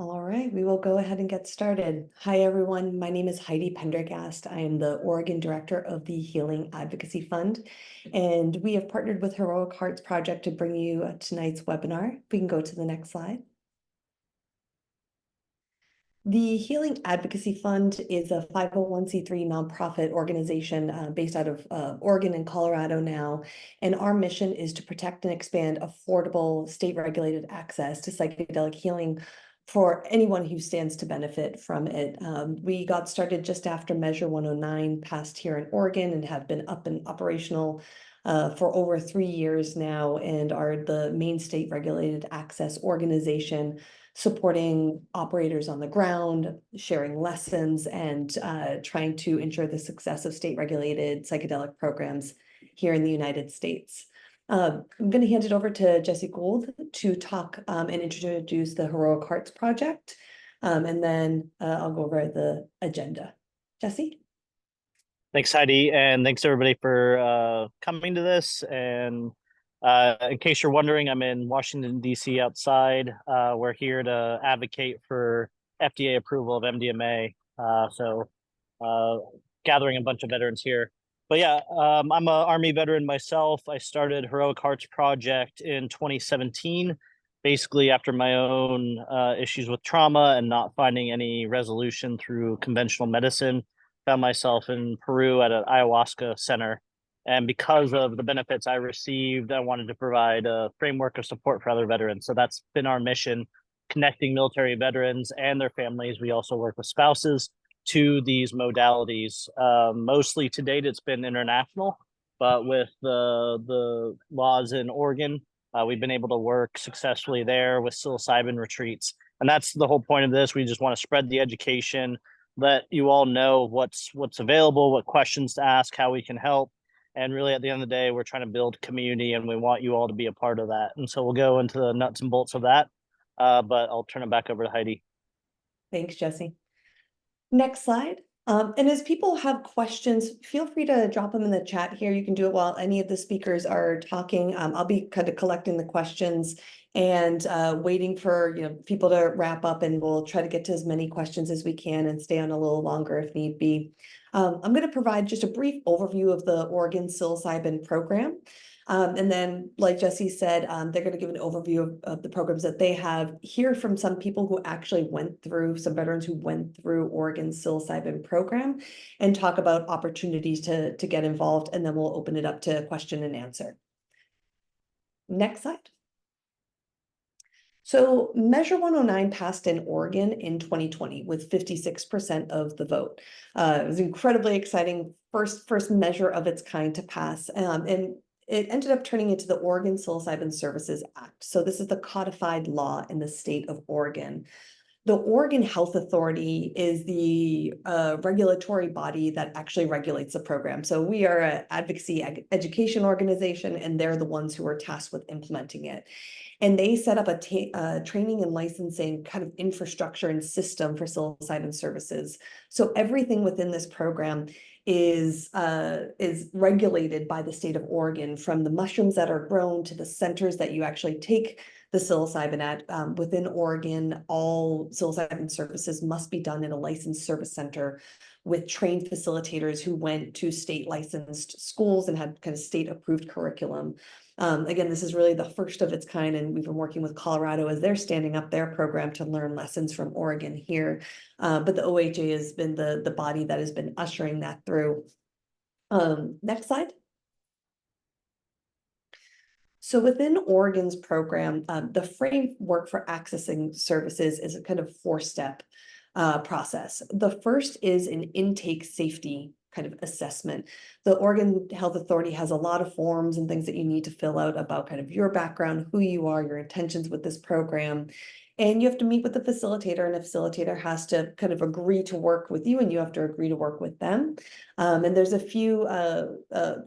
All right, we will go ahead and get started. Hi, everyone. My name is Heidi Pendergast. I am the Oregon Director of the Healing Advocacy Fund, and we have partnered with Heroic Hearts Project to bring you tonight's webinar. We can go to the next slide. The Healing Advocacy Fund is a 501c3 nonprofit organization based out of Oregon and Colorado now, and our mission is to protect and expand affordable state-regulated access to psychedelic healing for anyone who stands to benefit from it. We got started just after Measure 109 passed here in Oregon and have been up and operational for over 3 years now, and are the main state-regulated access organization supporting operators on the ground, sharing lessons, and trying to ensure the success of state-regulated psychedelic programs here in the United States. I'm going to hand it over to Jesse Gould to talk and introduce the Heroic Hearts Project, and then I'll go over the agenda. Jesse? Thanks, Heidi, and thanks everybody for coming to this. And in case you're wondering, I'm in Washington, D.C. outside. We're here to advocate for FDA approval of MDMA. So gathering a bunch of veterans here. But yeah, I'm an Army veteran myself. I started Heroic Hearts Project in 2017, basically after my own issues with trauma and not finding any resolution through conventional medicine. Found myself in Peru at an ayahuasca center. And because of the benefits I received, I wanted to provide a framework of support for other veterans. So that's been our mission, connecting military veterans and their families. We also work with spouses to these modalities. Mostly to date, it's been international, but with the laws in Oregon, we've been able to work successfully there with psilocybin retreats. And that's the whole point of this. We just want to spread the education, let you all know what's available, what questions to ask, how we can help. And really, at the end of the day, we're trying to build community, and we want you all to be a part of that. And so we'll go into the nuts and bolts of that, but I'll turn it back over to Heidi. Thanks, Jesse. Next slide. And as people have questions, feel free to drop them in the chat here. You can do it while any of the speakers are talking. I'll be kind of collecting the questions and waiting for people to wrap up, and we'll try to get to as many questions as we can and stay on a little longer if need be. I'm going to provide just a brief overview of the Oregon Psilocybin program. And then, like Jesse said, they're going to give an overview of the programs that they have, hear from some people who actually went through, some veterans who went through Oregon's psilocybin program, and talk about opportunities to get involved, and then we'll open it up to question and answer. Next slide. So Measure 109 passed in Oregon in 2020 with 56% of the vote. It was incredibly exciting, first measure of its kind to pass, and it ended up turning into the Oregon Psilocybin Services Act. So this is the codified law in the state of Oregon. The Oregon Health Authority is the regulatory body that actually regulates the program. So we are an advocacy education organization, and they're the ones who are tasked with implementing it. And they set up a training and licensing kind of infrastructure and system for psilocybin services. So everything within this program is regulated by the state of Oregon, from the mushrooms that are grown to the centers that you actually take the psilocybin at. Within Oregon, all psilocybin services must be done in a licensed service center with trained facilitators who went to state licensed schools and had kind of state approved curriculum. Again, this is really the first of its kind, and we've been working with Colorado as they're standing up their program to learn lessons from Oregon here. But the OHA has been the body that has been ushering that through. Next slide. So within Oregon's program, the framework for accessing services is a kind of four-step process. The first is an intake safety kind of assessment. The Oregon Health Authority has a lot of forms and things that you need to fill out about kind of your background, who you are, your intentions with this program. And you have to meet with the facilitator, and a facilitator has to kind of agree to work with you, and you have to agree to work with them. And there's a few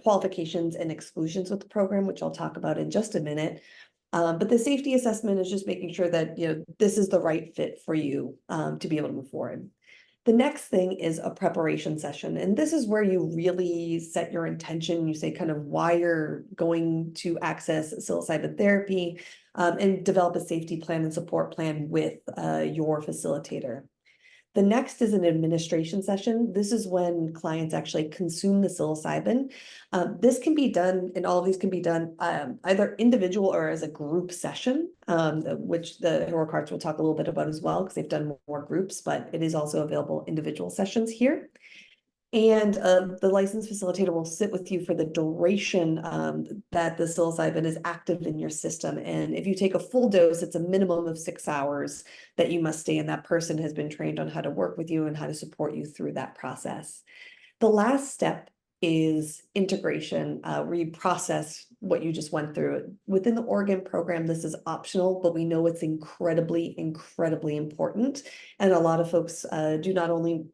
qualifications and exclusions with the program, which I'll talk about in just a minute. But the safety assessment is just making sure that this is the right fit for you to be able to move forward. The next thing is a preparation session. And this is where you really set your intention. You say kind of why you're going to access psilocybin therapy. and develop a safety plan and support plan with your facilitator. The next is an administration session. This is when clients actually consume the psilocybin. This can be done, and all of these can be done either individual or as a group session, which the Heroic Hearts will talk a little bit about as well, because they've done more groups, but it is also available individual sessions here. And the licensed facilitator will sit with you for the duration that the psilocybin is active in your system. And if you take a full dose, it's a minimum of 6 hours that you must stay, and that person has been trained on how to work with you and how to support you through that process. The last step is integration, where you process what you just went through. Within the Oregon program, this is optional, but we know it's incredibly, incredibly important. And a lot of folks do not only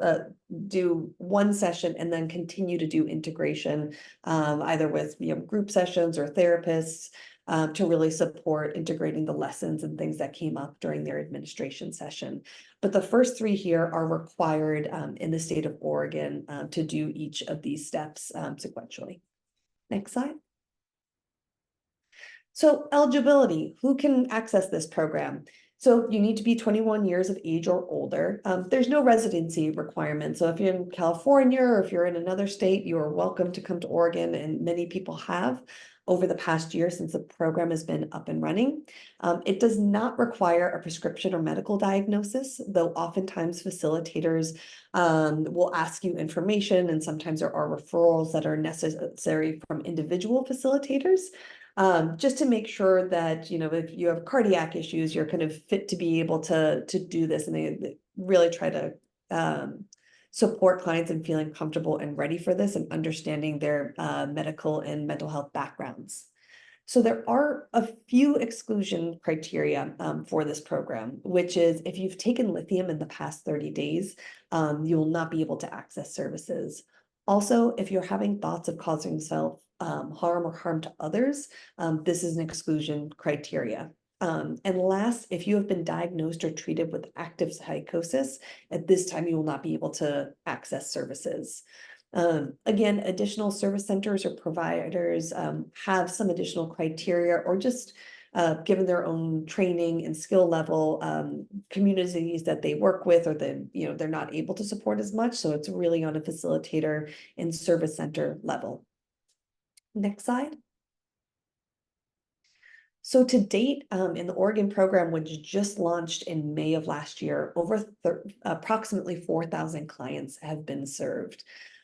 do one session and then continue to do integration, either with group sessions or therapists, to really support integrating the lessons and things that came up during their administration session. But the first 3 here are required in the state of Oregon to do each of these steps sequentially. Next slide. So eligibility, who can access this program? So you need to be 21 years of age or older. There's no residency requirement. So if you're in California or if you're in another state, you are welcome to come to Oregon, and many people have over the past year since the program has been up and running. It does not require a prescription or medical diagnosis, though oftentimes facilitators will ask you information, and sometimes there are referrals that are necessary from individual facilitators. Just to make sure that, if you have cardiac issues, you're kind of fit to be able to do this. And they really try to support clients in feeling comfortable and ready for this and understanding their medical and mental health backgrounds. So there are a few exclusion criteria for this program, which is if you've taken lithium in the past 30 days, you will not be able to access services. Also, if you're having thoughts of causing self-harm or harm to others, this is an exclusion criteria. And last, if you have been diagnosed or treated with active psychosis, at this time you will not be able to access services. Again, additional service centers or providers have some additional criteria, or just given their own training and skill level, communities that they work with, or they're not able to support as much. So it's really on a facilitator and service center level. Next slide. So to date, in the Oregon program, which just launched in May of last year, approximately 4,000 clients have been served.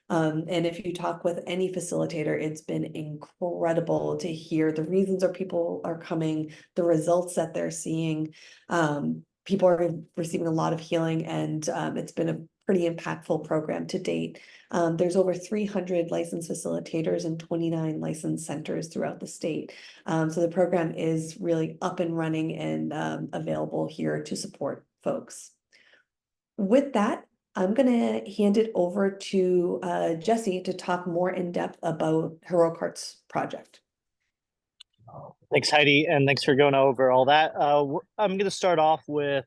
And if you talk with any facilitator, it's been incredible to hear the reasons people are coming, the results that they're seeing. People are receiving a lot of healing, and it's been a pretty impactful program to date. There's over 300 licensed facilitators and 29 licensed centers throughout the state. So the program is really up and running and available here to support folks. With that, I'm going to hand it over to Jesse to talk more in depth about Heroic Hearts project. Thanks, Heidi, and thanks for going over all that. I'm going to start off with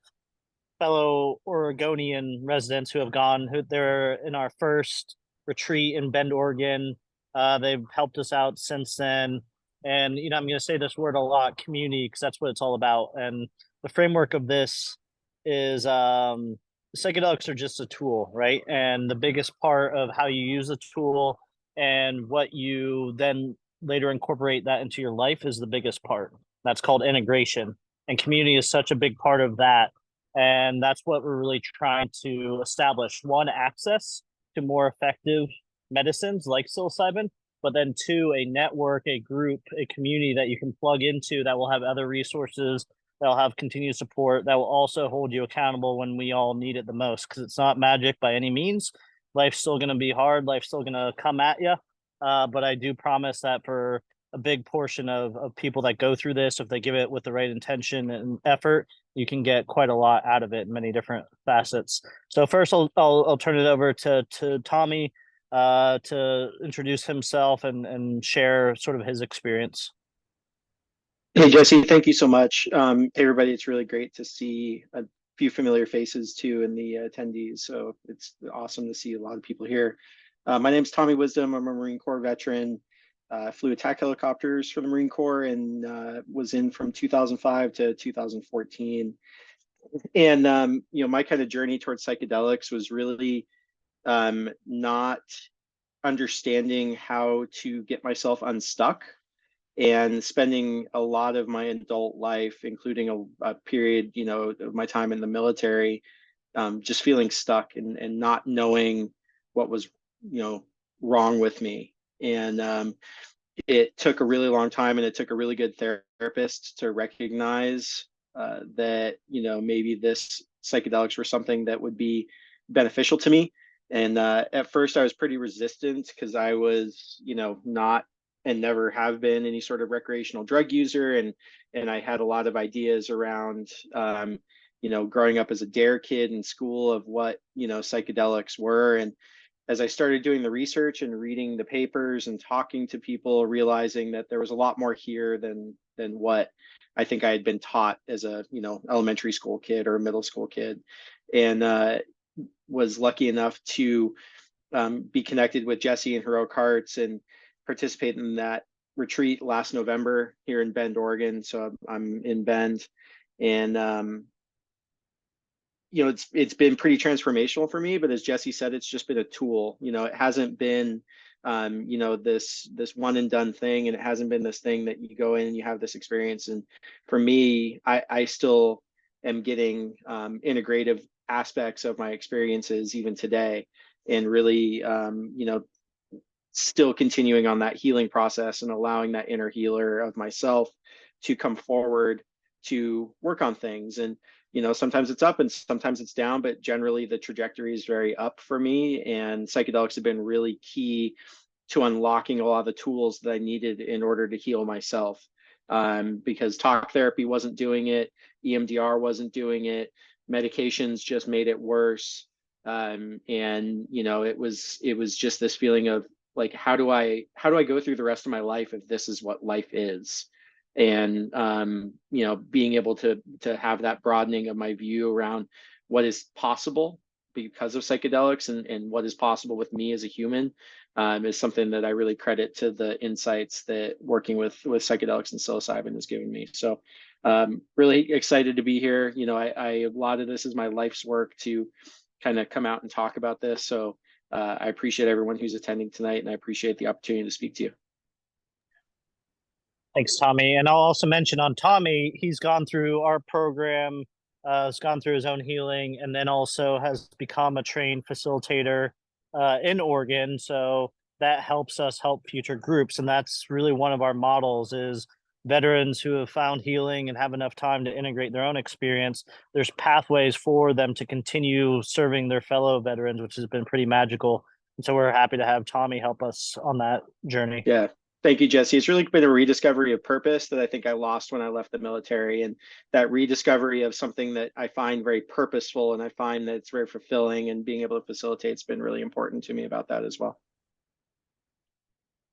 fellow Oregonian residents who have gone. They're in our first retreat in Bend, Oregon. They've helped us out since then. And, I'm going to say this word a lot, community, because that's what it's all about. And the framework of this is psychedelics are just a tool, right? And the biggest part of how you use a tool and what you then later incorporate that into your life is the biggest part. That's called integration. And community is such a big part of that. And that's what we're really trying to establish. One, access to more effective medicines like psilocybin, but then 2, a network, a group, a community that you can plug into that will have other resources, that'll have continued support, that will also hold you accountable when we all need it the most, because it's not magic by any means. Life's still going to be hard. Life's still going to come at you. But I do promise that for a big portion of people that go through this, if they give it with the right intention and effort, you can get quite a lot out of it in many different facets. So first, I'll turn it over to Tommy to introduce himself and share sort of his experience. Hey, Jesse, thank you so much. Hey, everybody, it's really great to see a few familiar faces too in the attendees. So it's awesome to see a lot of people here. My name's Tommy Wisdom. I'm a Marine Corps veteran. flew attack helicopters for the Marine Corps and was in from 2005 to 2014. And my kind of journey towards psychedelics was really not understanding how to get myself unstuck, and spending a lot of my adult life, including a period, of my time in the military, just feeling stuck and not knowing what was, wrong with me. And it took a really long time, and it took a really good therapist to recognize that, maybe this psychedelics were something that would be beneficial to me. And at first I was pretty resistant because I was, not and never have been any sort of recreational drug user. And I had a lot of ideas around, growing up as a dare kid in school of what, psychedelics were. And as I started doing the research and reading the papers and talking to people, realizing that there was a lot more here than what I think I had been taught as a, elementary school kid or a middle school kid. And was lucky enough to be connected with Jesse and Heroic Hearts and participate in that retreat last November here in Bend, Oregon. So I'm in Bend, and it's been pretty transformational for me. But as Jesse said, it's just been a tool. It hasn't been this one and done thing, and it hasn't been this thing that you go in and you have this experience. And for me, I still am getting integrative aspects of my experiences even today, and really still continuing on that healing process and allowing that inner healer of myself to come forward to work on things. And sometimes it's up and sometimes it's down, but generally the trajectory is very up for me, and psychedelics have been really key to unlocking a lot of the tools that I needed in order to heal myself, because talk therapy wasn't doing it, EMDR wasn't doing it, medications just made it worse. And it was just this feeling of like, how do I go through the rest of my life if this is what life is? And being able to have that broadening of my view around what is possible because of psychedelics, and what is possible with me as a human, is something that I really credit to the insights that working with psychedelics and psilocybin has given me. So really excited to be here. A lot of this is my life's work to kind of come out and talk about this. So I appreciate everyone who's attending tonight, and I appreciate the opportunity to speak to you. Thanks, Tommy. And I'll also mention on Tommy, he's gone through our program, has gone through his own healing, and then also has become a trained facilitator in Oregon. So that helps us help future groups. And that's really one of our models is veterans who have found healing and have enough time to integrate their own experience. There's pathways for them to continue serving their fellow veterans, which has been pretty magical. And so we're happy to have Tommy help us on that journey. Yeah. Thank you, Jesse. It's really been a rediscovery of purpose that I think I lost when I left the military, and that rediscovery of something that I find very purposeful, and I find that it's very fulfilling, and being able to facilitate has been really important to me about that as well.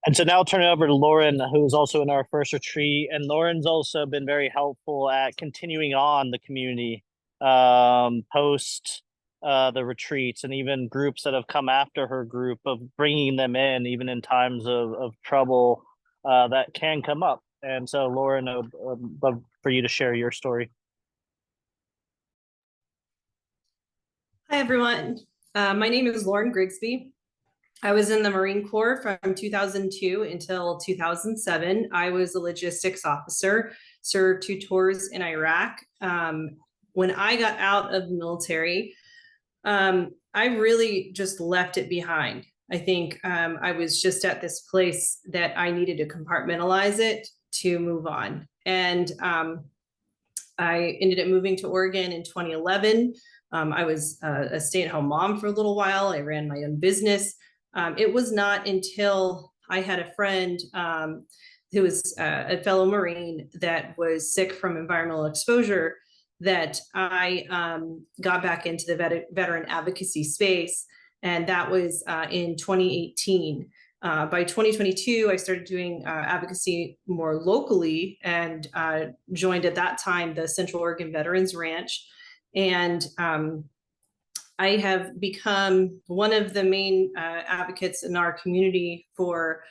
And so now I'll turn it over to Lauren, who's also in our first retreat. And Lauren's also been very helpful at continuing on the community post the retreats, and even groups that have come after her group, of bringing them in, even in times of trouble that can come up. And so Lauren, I'd love for you to share your story. Hi, everyone. My name is Lauren Grigsby. I was in the Marine Corps from 2002 until 2007. I was a logistics officer, served 2 tours in Iraq. When I got out of the military, I really just left it behind. I think I was just at this place that I needed to compartmentalize it to move on. And I ended up moving to Oregon in 2011. I was a stay-at-home mom for a little while. I ran my own business. It was not until I had a friend who was a fellow Marine that was sick from environmental exposure that I got back into the veteran advocacy space. And that was in 2018. By 2022, I started doing advocacy more locally, and joined at that time the Central Oregon Veterans Ranch. And I have become one of the main advocates in our community for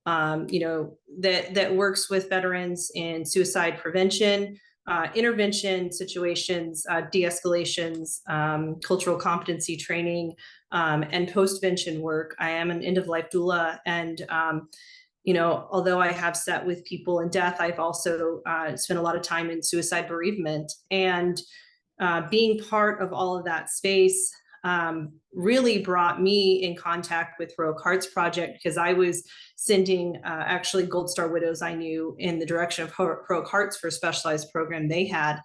that works with veterans in suicide prevention, intervention situations, de-escalations, cultural competency training, and post-vention work. I am an end-of-life doula, and although I have sat with people in death, I've also spent a lot of time in suicide bereavement. And being part of all of that space really brought me in contact with Heroic Hearts Project, because I was sending actually Gold Star widows I knew in the direction of Heroic Hearts for a specialized program they had.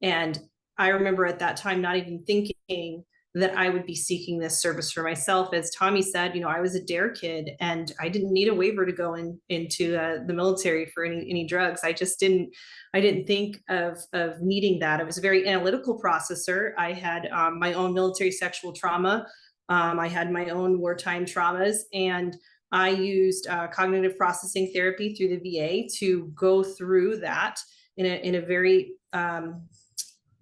And I remember at that time not even thinking that I would be seeking this service for myself. As Tommy said, I was a DARE kid, and I didn't need a waiver to go into the military for any drugs. I didn't think of needing that. I was a very analytical processor. I had my own military sexual trauma. I had my own wartime traumas, and I used cognitive processing therapy through the VA to go through that in a very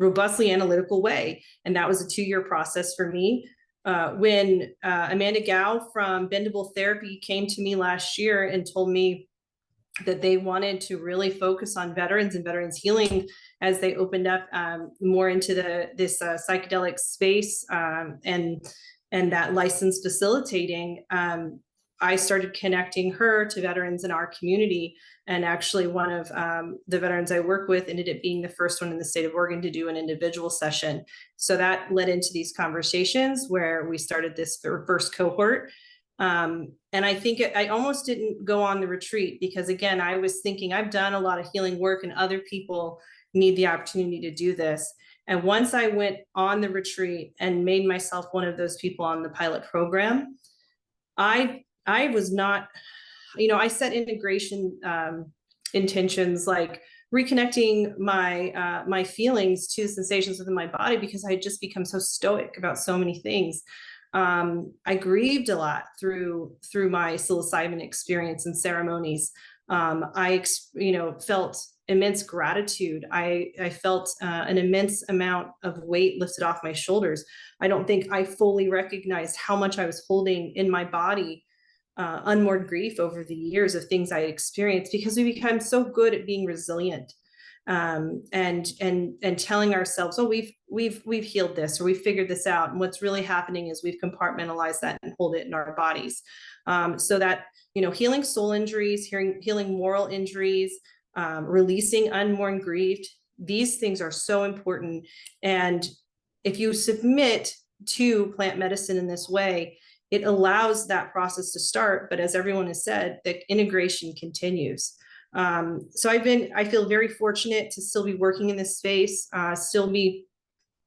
robustly analytical way. And that was a 2-year process for me. When Amanda Gao from Bendable Therapy came to me last year and told me that they wanted to really focus on veterans and veterans healing as they opened up more into this psychedelic space and that licensed facilitating, I started connecting her to veterans in our community. And actually one of the veterans I work with ended up being the first one in the state of Oregon to do an individual session. So that led into these conversations where we started this first cohort. And I think I almost didn't go on the retreat because, again, I was thinking I've done a lot of healing work and other people need the opportunity to do this. And once I went on the retreat and made myself one of those people on the pilot program, I was not, I set integration intentions like reconnecting my feelings to sensations within my body, because I had just become so stoic about so many things. I grieved a lot through my psilocybin experience and ceremonies. I felt immense gratitude. I felt an immense amount of weight lifted off my shoulders. I don't think I fully recognized how much I was holding in my body, unmourned grief over the years of things I had experienced, because we become so good at being resilient. And telling ourselves, oh, we've healed this, or we've figured this out. And what's really happening is we've compartmentalized that and hold it in our bodies. So that, healing soul injuries, healing moral injuries, releasing unmourned grief, these things are so important. And if you submit to plant medicine in this way, it allows that process to start. But as everyone has said, the integration continues. So I feel very fortunate to still be working in this space, still be,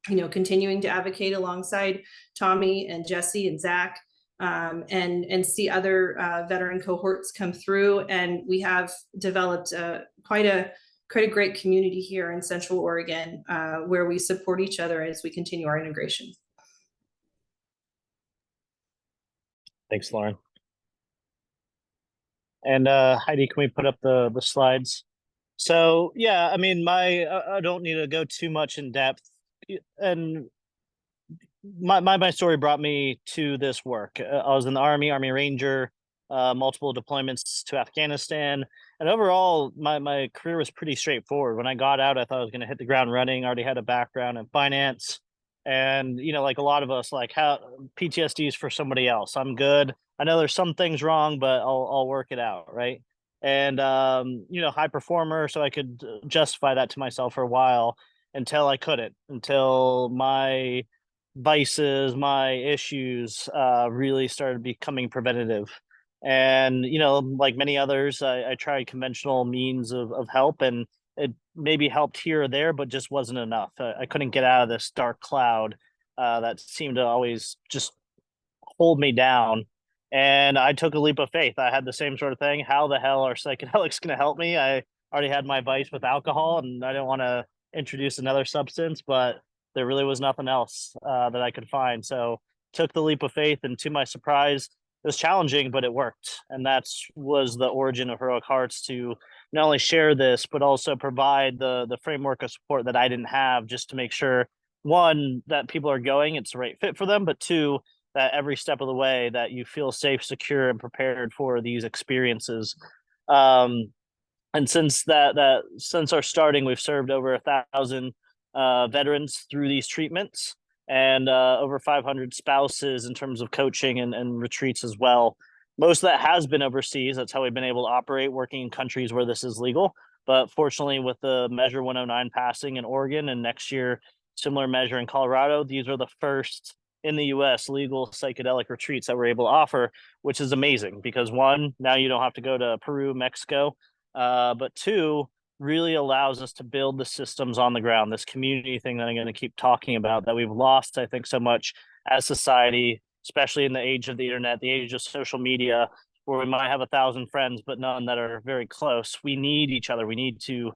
continuing to advocate alongside Tommy and Jesse and Zack, and see other veteran cohorts come through. And we have developed quite a great community here in Central Oregon, where we support each other as we continue our integration. Thanks, Lauren. And Heidi, can we put up the slides? So yeah, I mean, I don't need to go too much in depth, and my story brought me to this work. I was in the Army Ranger, multiple deployments to Afghanistan, and overall my career was pretty straightforward. When I got out, I thought I was going to hit the ground running. I already had a background in finance, and like a lot of us, like, how PTSD is for somebody else. I'm good. I know there's some things wrong, but I'll work it out, right? And high performer, so I could justify that to myself for a while, until I couldn't, until my vices, my issues really started becoming preventative. And like many others, I tried conventional means of help, and it maybe helped here or there, but just wasn't enough. I couldn't get out of this dark cloud that seemed to always just hold me down. And I took a leap of faith. I had the same sort of thing. How the hell are psychedelics going to help me? I already had my vice with alcohol, and I didn't want to introduce another substance, but there really was nothing else that I could find. So took the leap of faith, and to my surprise, it was challenging, but it worked. And was the origin of Heroic Hearts, to not only share this, but also provide the framework of support that I didn't have, just to make sure, one, that people are going, it's the right fit for them, but two, that every step of the way that you feel safe, secure, and prepared for these experiences. And since since our starting, we've served over 1,000 veterans through these treatments, and over 500 spouses in terms of coaching and retreats as well. Most of that has been overseas. That's how we've been able to operate, working in countries where this is legal. But fortunately, with the Measure 109 passing in Oregon, and next year similar measure in Colorado, these are the first in the US legal psychedelic retreats that we're able to offer, which is amazing because one, now you don't have to go to Peru, Mexico, but two, really allows us to build the systems on the ground, this community thing that I'm going to keep talking about that we've lost, I think, so much as society, especially in the age of the internet, the age of social media, where we might have 1,000 friends, but none that are very close. We need each other. We need to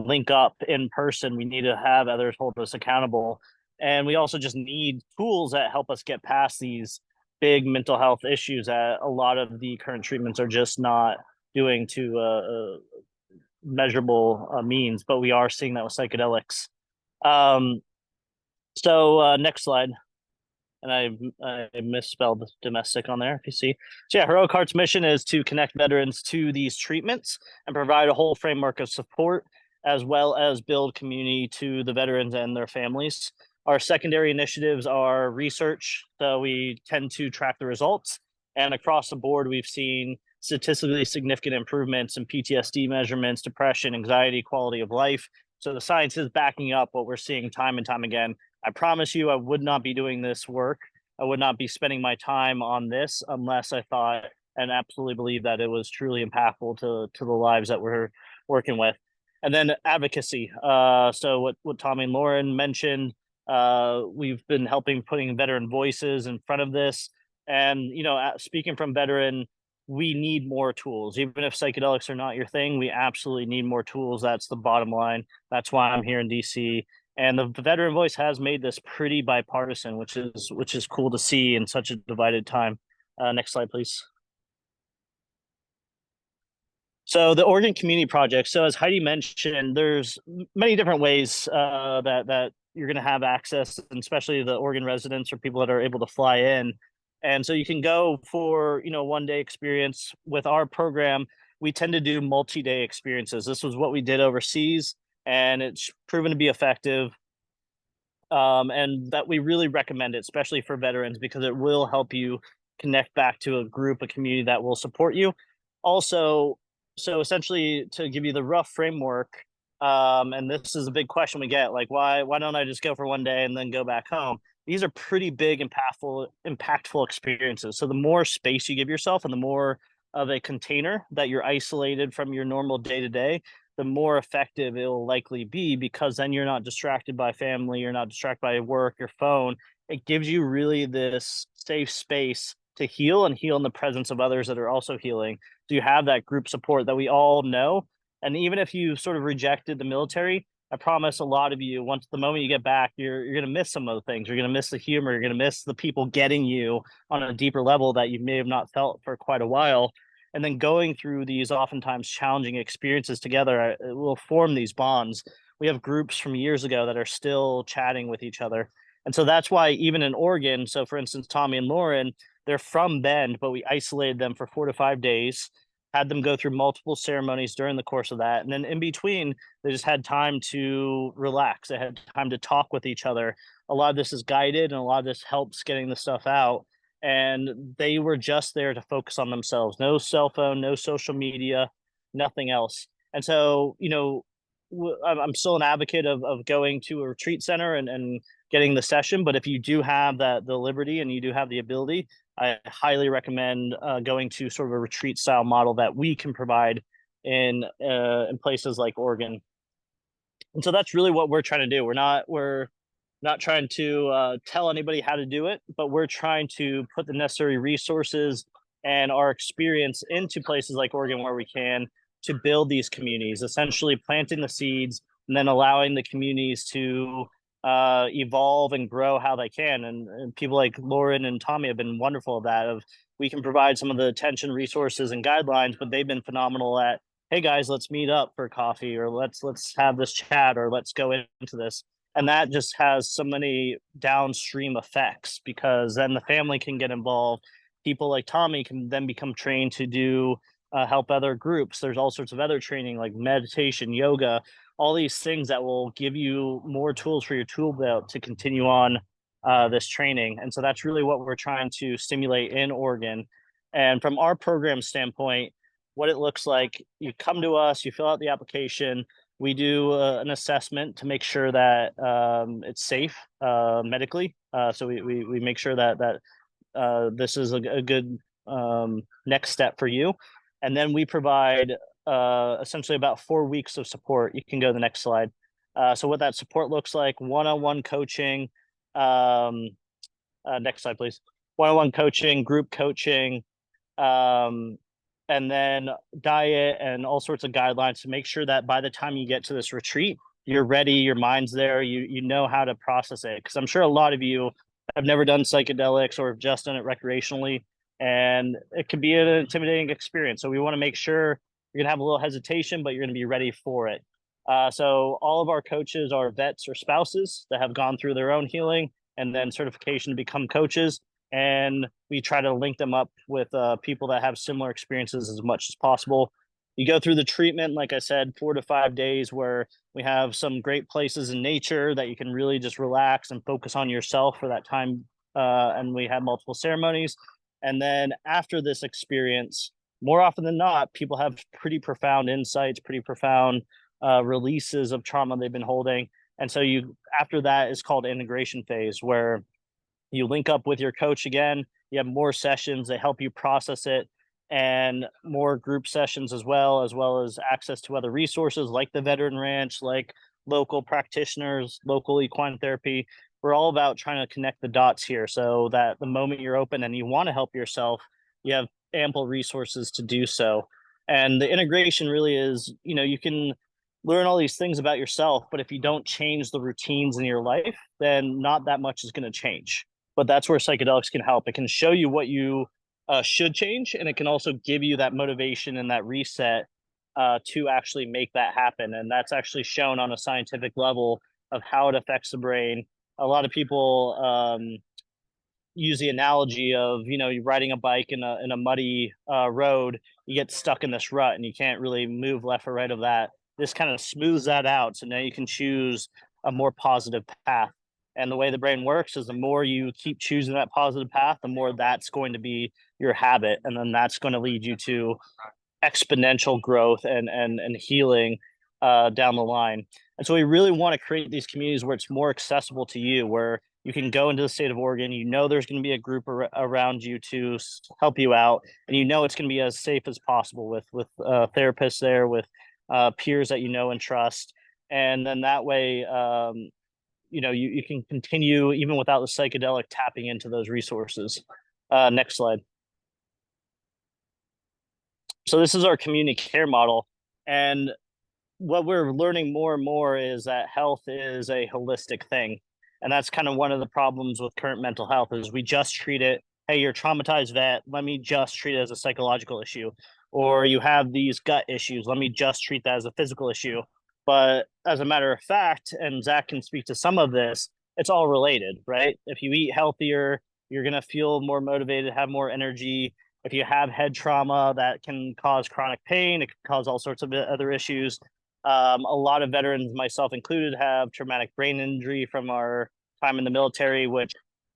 link up in person. We need to have others hold us accountable. And we also just need tools that help us get past these big mental health issues that a lot of the current treatments are just not doing to measurable means, but we are seeing that with psychedelics. Next slide. And I misspelled domestic on there, if you see. So yeah, Heroic Heart's mission is to connect veterans to these treatments and provide a whole framework of support, as well as build community to the veterans and their families. Our secondary initiatives are research, so we tend to track the results. And across the board, we've seen statistically significant improvements in PTSD measurements, depression, anxiety, quality of life. So the science is backing up what we're seeing time and time again. I promise you, I would not be doing this work. I would not be spending my time on this unless I thought and absolutely believe that it was truly impactful to the lives that we're working with. And then advocacy. So what Tommy and Lauren mentioned, we've been helping putting veteran voices in front of this. And, you know, speaking from veteran, we need more tools. Even if psychedelics are not your thing, we absolutely need more tools. That's the bottom line. That's why I'm here in DC. And the veteran voice has made this pretty bipartisan, which is cool to see in such a divided time. Next slide, please. So the Oregon Community Project. So as Heidi mentioned, there's many different ways that you're going to have access, and especially the Oregon residents or people that are able to fly in. And so you can go for, you know, one-day experience. With our program, we tend to do multi-day experiences. This was what we did overseas, and it's proven to be effective. And that we really recommend it, especially for veterans, because it will help you connect back to a group, a community that will support you. Also, so essentially, to give you the rough framework, and this is a big question we get, like, why don't I just go for one day and then go back home? These are pretty big, impactful experiences. So the more space you give yourself and the more of a container that you're isolated from your normal day-to-day, the more effective it will likely be, because then you're not distracted by family, you're not distracted by work, your phone. It gives you really this safe space to heal and heal in the presence of others that are also healing. So you have that group support that we all know. And even if you sort of rejected the military, I promise a lot of you, once the moment you get back, you're going to miss some of the things. You're going to miss the humor. You're going to miss the people getting you on a deeper level that you may have not felt for quite a while. And then going through these oftentimes challenging experiences together, it will form these bonds. We have groups from years ago that are still chatting with each other. And so that's why even in Oregon, so for instance, Tommy and Lauren, they're from Bend, but we isolated them for 4 to 5 days, had them go through multiple ceremonies during the course of that. And then in between, they just had time to relax. They had time to talk with each other. A lot of this is guided, and a lot of this helps getting the stuff out. And they were just there to focus on themselves. No cell phone, no social media, nothing else. And so, you know, I'm still an advocate of going to a retreat center and getting the session. But if you do have the liberty and you do have the ability, I highly recommend going to sort of a retreat style model that we can provide in places like Oregon. And so that's really what we're trying to do. We're not trying to tell anybody how to do it, but we're trying to put the necessary resources and our experience into places like Oregon where we can, to build these communities, essentially planting the seeds and then allowing the communities to evolve and grow how they can. And people like Lauren and Tommy have been wonderful at that. Of we can provide some of the attention, resources, and guidelines, but they've been phenomenal at, hey guys, let's meet up for coffee, or let's have this chat, or let's go into this. And that just has so many downstream effects, because then the family can get involved. People like Tommy can then become trained to do help other groups. There's all sorts of other training like meditation, yoga, all these things that will give you more tools for your tool belt to continue on this training. And so that's really what we're trying to stimulate in Oregon. And from our program standpoint, what it looks like, you come to us, you fill out the application, we do an assessment to make sure that it's safe medically. So we make sure that this is a good next step for you. And then we provide essentially about 4 weeks of support. You can go to the next slide. So what that support looks like: one-on-one coaching. Next slide, please. One-on-one coaching, group coaching, and then diet and all sorts of guidelines to make sure that by the time you get to this retreat, you're ready, your mind's there, you know how to process it. Because I'm sure a lot of you have never done psychedelics or have just done it recreationally, and it can be an intimidating experience. So we want to make sure you're gonna have a little hesitation, but you're gonna be ready for it. So all of our coaches are vets or spouses that have gone through their own healing and then certification to become coaches. And we try to link them up with people that have similar experiences as much as possible. You go through the treatment, like I said, 4 to 5 days, where we have some great places in nature that you can really just relax and focus on yourself for that time. And we have multiple ceremonies. And then after this experience, more often than not, people have pretty profound insights, pretty profound releases of trauma they've been holding. And so after that is called integration phase, where you link up with your coach again, you have more sessions, they help you process it, and more group sessions as well as access to other resources like the Veteran Ranch, like local practitioners, local equine therapy. We're all about trying to connect the dots here so that the moment you're open and you want to help yourself, you have ample resources to do so. And the integration really is, you can learn all these things about yourself, but if you don't change the routines in your life, then not that much is going to change. But that's where psychedelics can help. It can show you what you should change, and it can also give you that motivation and that reset to actually make that happen. And that's actually shown on a scientific level of how it affects the brain. A lot of people use the analogy of, you're riding a bike in a muddy road, you get stuck in this rut and you can't really move left or right of that. This kind of smooths that out. So now you can choose a more positive path. And the way the brain works is the more you keep choosing that positive path, the more that's going to be your habit. And then that's going to lead you to exponential growth and healing down the line. And so we really want to create these communities where it's more accessible to you, where you can go into the state of Oregon, there's going to be a group around you to help you out, and it's going to be as safe as possible with therapists there, with peers that and trust. And then that way, you can continue even without the psychedelic tapping into those resources. Next slide. So this is our community care model. And what we're learning more and more is that health is a holistic thing. And that's kind of one of the problems with current mental health is we just treat it, hey, you're a traumatized vet, let me just treat it as a psychological issue. Or you have these gut issues, let me just treat that as a physical issue. But as a matter of fact, and Zack can speak to some of this, it's all related, right? If you eat healthier, you're going to feel more motivated, have more energy. If you have head trauma, that can cause chronic pain. It can cause all sorts of other issues. A lot of veterans, myself included, have traumatic brain injury from our time in the military, which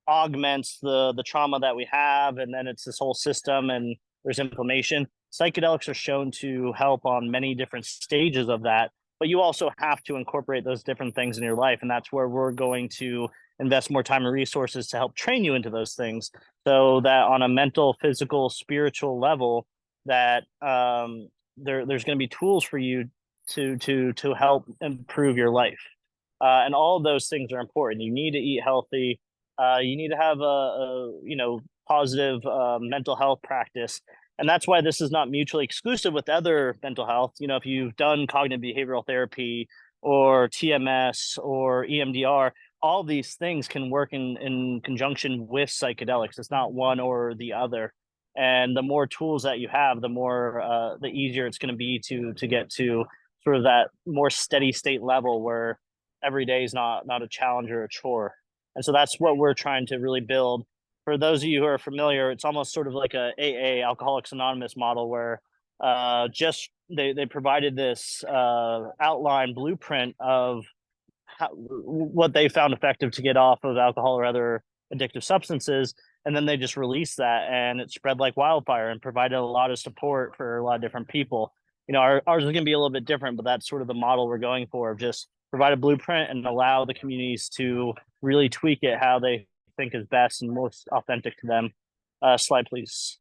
augments the trauma that we have. And then it's this whole system and there's inflammation. Psychedelics are shown to help on many different stages of that. But you also have to incorporate those different things in your life. And that's where we're going to invest more time and resources to help train you into those things so that on a mental, physical, spiritual level, that there's going to be tools for you to help improve your life. And all of those things are important. You need to eat healthy. You need to have a positive mental health practice. And that's why this is not mutually exclusive with other mental health. If you've done cognitive behavioral therapy or TMS or EMDR, all these things can work in conjunction with psychedelics. It's not one or the other. And the more tools that you have, the more the easier it's going to be to get to sort of that more steady state level where every day is not a challenge or a chore. And so that's what we're trying to really build. For those of you who are familiar, it's almost sort of like a AA, Alcoholics Anonymous model, where just they provided this outline blueprint of what they found effective to get off of alcohol or other addictive substances, and then they just released that, and it spread like wildfire and provided a lot of support for a lot of different people. You know, ours is going to be a little bit different, but that's sort of the model we're going for, of just provide a blueprint and allow the communities to really tweak it how they think is best and most authentic to them. Slide, please.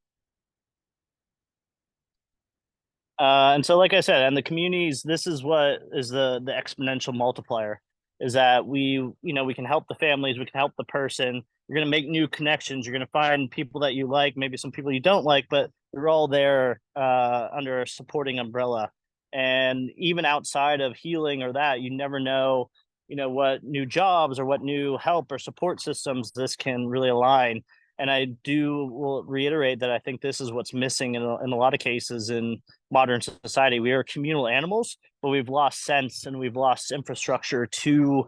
And so, like I said, and the communities, this is what is the exponential multiplier, is that we can help the families, we can help the person. You're going to make new connections. You're going to find people that you like, maybe some people you don't like, but they're all there under a supporting umbrella. And even outside of healing or that, you never know, what new jobs or what new help or support systems this can really align. And I will reiterate that I think this is what's missing in a lot of cases in modern society. We are communal animals, but we've lost sense and we've lost infrastructure to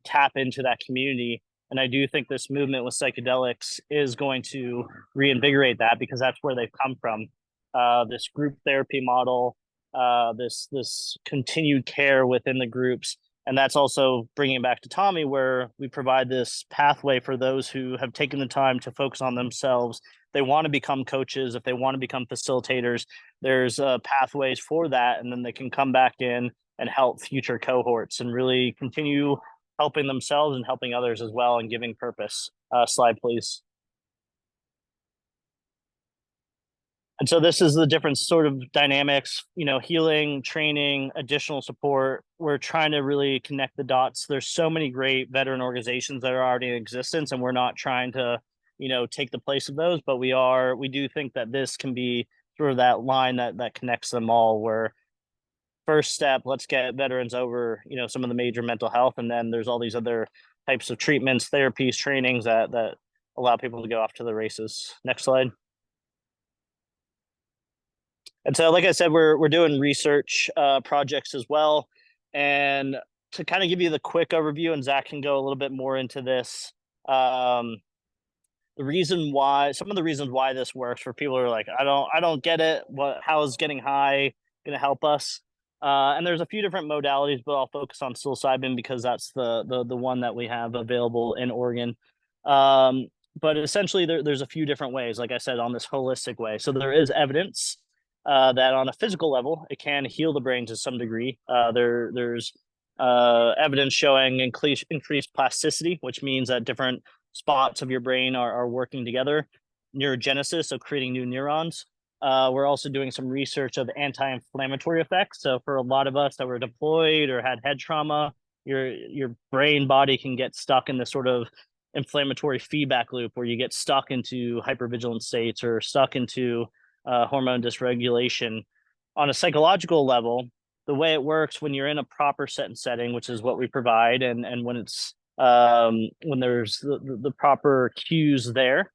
tap into that community. And I do think this movement with psychedelics is going to reinvigorate that, because that's where they've come from. This group therapy model, this continued care within the groups. And that's also bringing it back to Tommy, where we provide this pathway for those who have taken the time to focus on themselves. They want to become coaches. If they want to become facilitators, there's pathways for that. And then they can come back in and help future cohorts and really continue helping themselves and helping others as well, and giving purpose. Slide, please. And so this is the different sort of dynamics, healing, training, additional support. We're trying to really connect the dots. There's so many great veteran organizations that are already in existence, and we're not trying to, take the place of those, but we do think that this can be sort of that line that connects them all, where first step, let's get veterans over, some of the major mental health. And then there's all these other types of treatments, therapies, trainings that allow people to go off to the races. Next slide. And so, like I said, we're doing research projects as well. And to kind of give you the quick overview, and Zack can go a little bit more into this, some of the reasons why this works for people who are like, I don't get it. How is getting high going to help us? And there's a few different modalities, but I'll focus on psilocybin because that's the one that we have available in Oregon. But essentially, there's a few different ways, like I said, on this holistic way. So there is evidence that on a physical level, it can heal the brain to some degree. There's evidence showing increased plasticity, which means that different spots of your brain are working together. Neurogenesis, so creating new neurons. We're also doing some research of anti-inflammatory effects. So for a lot of us that were deployed or had head trauma, your brain body can get stuck in this sort of inflammatory feedback loop where you get stuck into hypervigilant states or stuck into hormone dysregulation. On a psychological level, the way it works when you're in a proper set and setting, which is what we provide, and when it's when there's the proper cues there,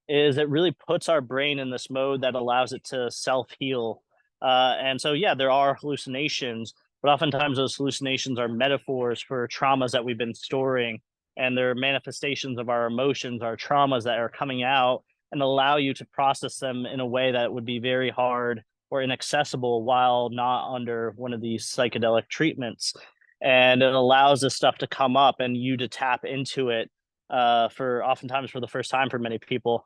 is it really puts our brain in this mode that allows it to self-heal. And so, yeah, there are hallucinations, but oftentimes those hallucinations are metaphors for traumas that we've been storing, and they're manifestations of our emotions, our traumas that are coming out, and allow you to process them in a way that would be very hard or inaccessible while not under one of these psychedelic treatments. And it allows this stuff to come up and you to tap into it oftentimes for the first time for many people.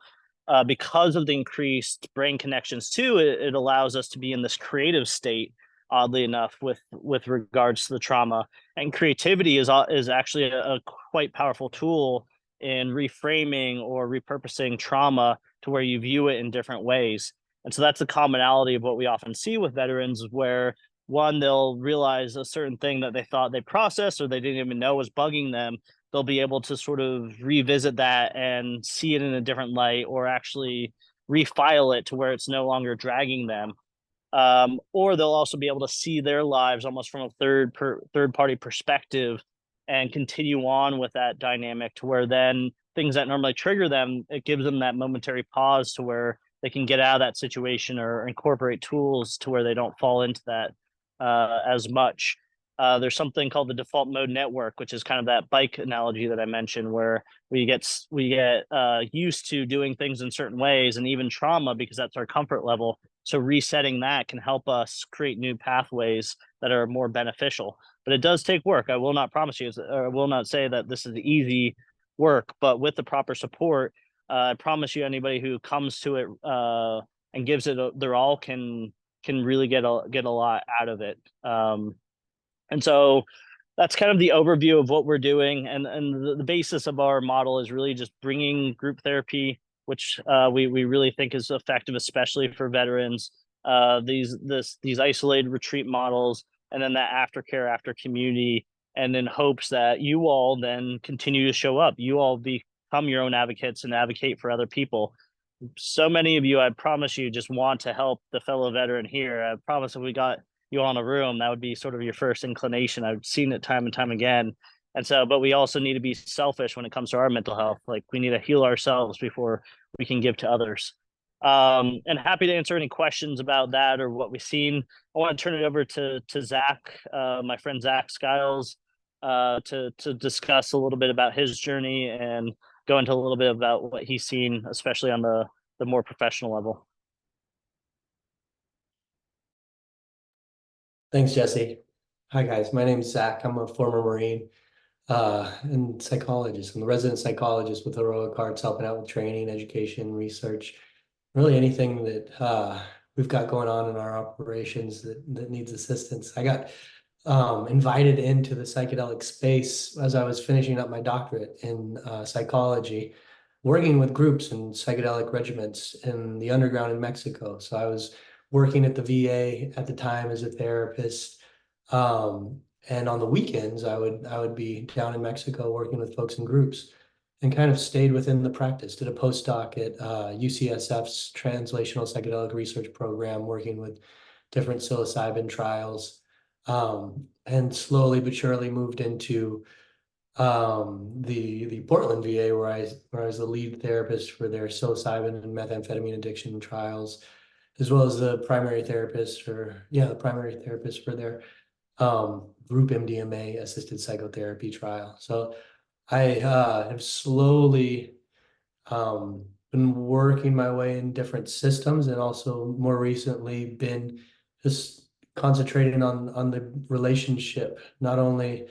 Because of the increased brain connections too, it allows us to be in this creative state, oddly enough, with regards to the trauma. And creativity is actually a quite powerful tool in reframing or repurposing trauma to where you view it in different ways. And so that's the commonality of what we often see with veterans, where one, they'll realize a certain thing that they thought they processed or they didn't even know was bugging them. They'll be able to sort of revisit that and see it in a different light, or actually refile it to where it's no longer dragging them. Or they'll also be able to see their lives almost from a third party perspective and continue on with that dynamic, to where then things that normally trigger them, it gives them that momentary pause to where they can get out of that situation or incorporate tools to where they don't fall into that as much. there's something called the default mode network, which is kind of that bike analogy that I mentioned, where we get used to doing things in certain ways, and even trauma, because that's our comfort level. So resetting that can help us create new pathways that are more beneficial. But it does take work. I will not promise you, or I will not say that this is easy work, but with the proper support, I promise you, anybody who comes to it and gives it their all can really get a lot out of it. And so that's kind of the overview of what we're doing. And the basis of our model is really just bringing group therapy, which we really think is effective, especially for veterans, these isolated retreat models, and then that aftercare after community, and in hopes that you all then continue to show up. You all become your own advocates and advocate for other people. So many of you, I promise you, just want to help the fellow veteran here. I promise if we got you all in a room, that would be sort of your first inclination. I've seen it time and time again. And so, but we also need to be selfish when it comes to our mental health. Like, we need to heal ourselves before we can give to others. And happy to answer any questions about that or what we've seen. I want to turn it over to Zack, my friend Zack Skiles, to discuss a little bit about his journey and go into a little bit about what he's seen, especially on the more professional level. Thanks, Jesse. Hi, guys. My name's Zack. I'm a former Marine and psychologist. I'm the resident psychologist with Heroic Hearts, helping out with training, education, research, really anything that we've got going on in our operations that needs assistance. I got invited into the psychedelic space as I was finishing up my doctorate in psychology, working with groups and psychedelic regiments in the underground in Mexico. So I was working at the VA at the time as a therapist. And on the weekends, I would be down in Mexico working with folks in groups, and kind of stayed within the practice. Did a postdoc at UCSF's Translational Psychedelic Research Program, working with different psilocybin trials, and slowly but surely moved into the Portland VA, where I was the lead therapist for their psilocybin and methamphetamine addiction trials, as well as the primary therapist for their group MDMA assisted psychotherapy trial. So I have slowly been working my way in different systems, and also more recently been just concentrating on the relationship, not only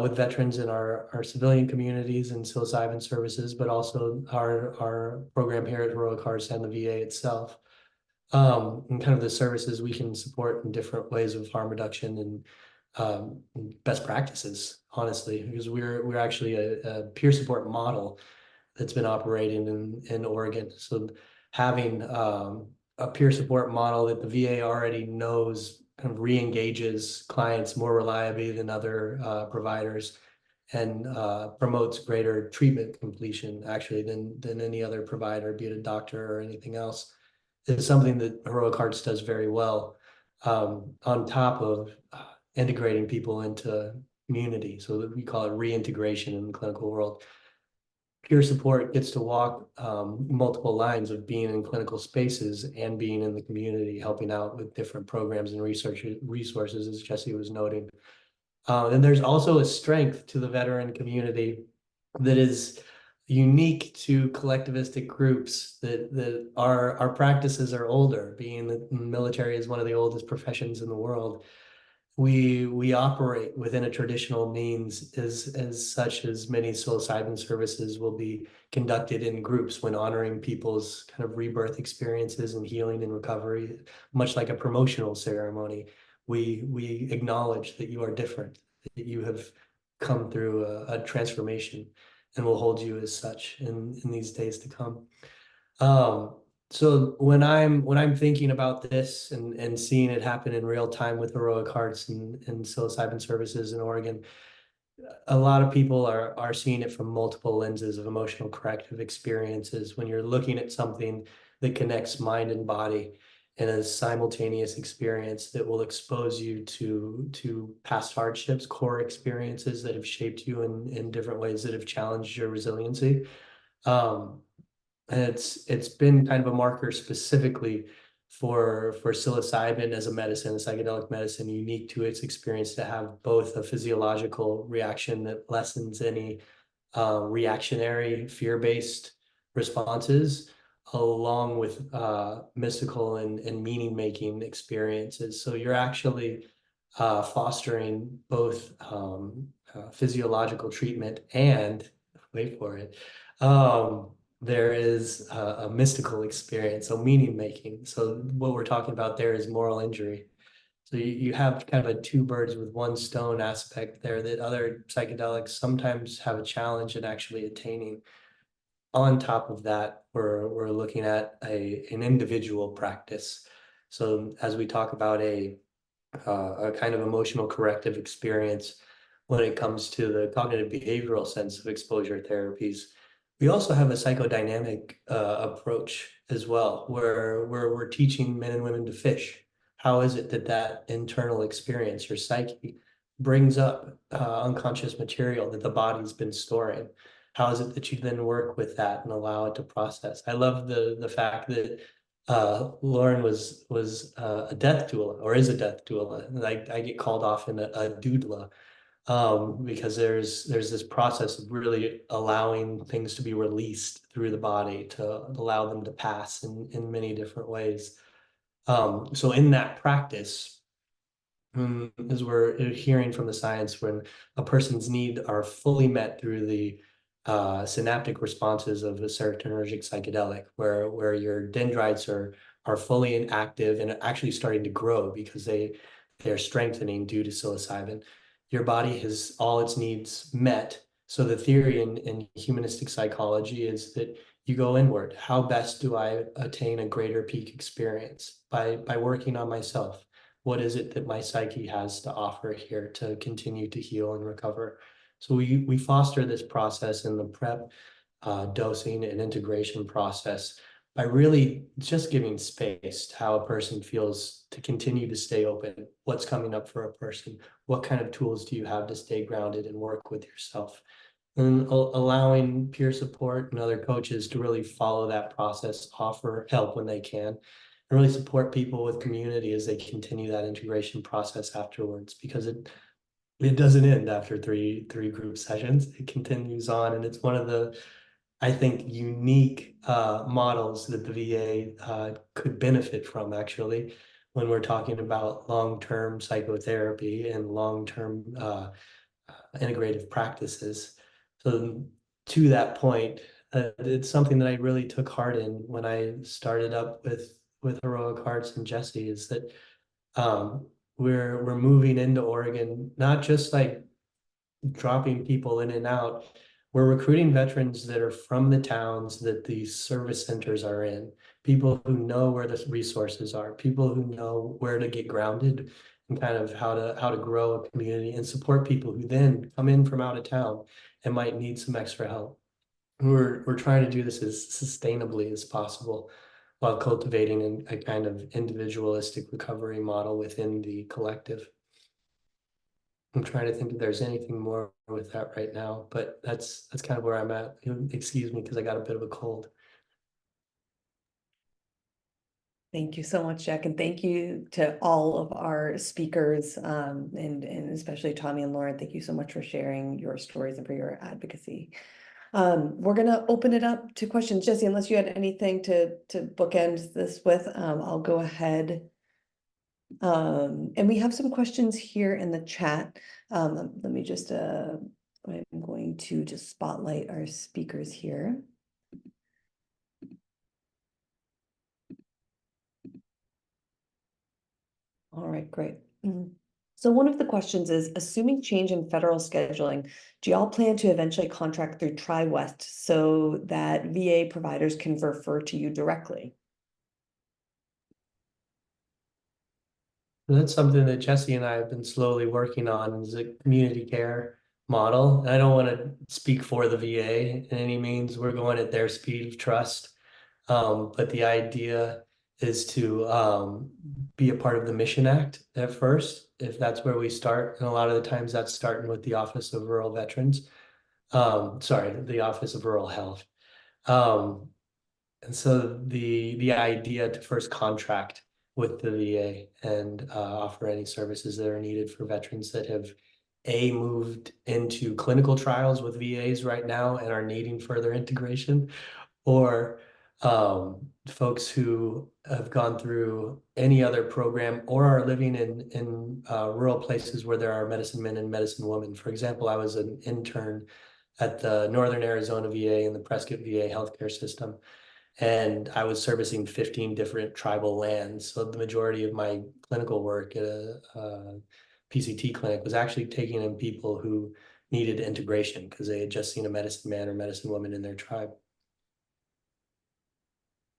with veterans in our civilian communities and psilocybin services, but also our program here at Heroic Hearts and the VA itself. And kind of the services we can support in different ways of harm reduction and best practices, honestly, because we're actually a peer support model that's been operating in Oregon. So having a peer support model that the VA already knows kind of re-engages clients more reliably than other providers, and promotes greater treatment completion actually than any other provider, be it a doctor or anything else, is something that Heroic Hearts does very well, on top of integrating people into community. So that we call it reintegration in the clinical world. Peer support gets to walk multiple lines of being in clinical spaces and being in the community, helping out with different programs and resources, as Jesse was noting. And there's also a strength to the veteran community that is unique to collectivistic groups, that our practices are older, being that the military is one of the oldest professions in the world. We operate within a traditional means, as such as many psilocybin services will be conducted in groups when honoring people's kind of rebirth experiences and healing and recovery, much like a promotional ceremony. We acknowledge that you are different, that you have come through a transformation, and will hold you as such in these days to come. So when I'm thinking about this and seeing it happen in real time with Heroic Hearts and psilocybin services in Oregon, a lot of people are seeing it from multiple lenses of emotional corrective experiences. When you're looking at something that connects mind and body in a simultaneous experience that will expose you to past hardships, core experiences that have shaped you in different ways, that have challenged your resiliency. And it's been kind of a marker specifically for psilocybin as a medicine, a psychedelic medicine, unique to its experience to have both a physiological reaction that lessens any reactionary fear-based responses, along with mystical and meaning-making experiences. So you're actually fostering both physiological treatment and, wait for it, there is a mystical experience, so meaning making. So what we're talking about there is moral injury. So you have kind of a two birds with one stone aspect there that other psychedelics sometimes have a challenge in actually attaining. On top of that, we're looking at an individual practice. So as we talk about a kind of emotional corrective experience when it comes to the cognitive behavioral sense of exposure therapies, we also have a psychodynamic approach as well, where we're teaching men and women to fish. How is it that that internal experience, your psyche, brings up unconscious material that the body's been storing? How is it that you then work with that and allow it to process? I love the fact that Lauren was a death doula, or is a death doula. And I get called often a doodla, because there's this process of really allowing things to be released through the body to allow them to pass in many different ways. So in that practice, as we're hearing from the science, when a person's needs are fully met through the synaptic responses of a serotonergic psychedelic, where your dendrites are fully inactive and actually starting to grow because they're strengthening due to psilocybin. Your body has all its needs met. So the theory in humanistic psychology is that you go inward. How best do I attain a greater peak experience? By working on myself. What is it that my psyche has to offer here to continue to heal and recover? So we foster this process in the prep, dosing, and integration process by really just giving space to how a person feels to continue to stay open. What's coming up for a person? What kind of tools do you have to stay grounded and work with yourself? And allowing peer support and other coaches to really follow that process, offer help when they can, and really support people with community as they continue that integration process afterwards, because it doesn't end after three group sessions. It continues on, and it's one of the, I think, unique models that the VA could benefit from, actually, when we're talking about long-term psychotherapy and long-term integrative practices. So to that point, it's something that I really took heart in when I started up with Heroic Hearts and Jesse, is that we're moving into Oregon, not just like dropping people in and out. We're recruiting veterans that are from the towns that these service centers are in, people who know where the resources are, people who know where to get grounded and kind of how to grow a community and support people who then come in from out of town and might need some extra help. We're trying to do this as sustainably as possible, while cultivating a kind of individualistic recovery model within the collective. I'm trying to think if there's anything more with that right now, but that's kind of where I'm at. Excuse me, because I got a bit of a cold. Thank you so much, Jack, and thank you to all of our speakers, and especially Tommy and Lauren. Thank you so much for sharing your stories and for your advocacy. We're gonna open it up to questions. Jesse, unless you had anything to bookend this with, I'll go ahead. And we have some questions here in the chat. Let me just, I'm going to just spotlight our speakers here. All right, great. So one of the questions is, assuming change in federal scheduling, do y'all plan to eventually contract through TriWest so that VA providers can refer to you directly? That's something that Jesse and I have been slowly working on, is a community care model. And I don't want to speak for the VA in any means. We're going at their speed of trust. But the idea is to be a part of the Mission Act at first, if that's where we start. And a lot of the times that's starting with the Office of Rural Veterans. Sorry, the Office of Rural Health. And so the idea to first contract with the VA and offer any services that are needed for veterans that have moved into clinical trials with VAs right now and are needing further integration, or folks who have gone through any other program or are living in rural places where there are medicine men and medicine women. For example, I was an intern at the Northern Arizona VA and the Prescott VA healthcare system, and I was servicing 15 different tribal lands. So the majority of my clinical work at a PCT clinic was actually taking in people who needed integration because they had just seen a medicine man or medicine woman in their tribe.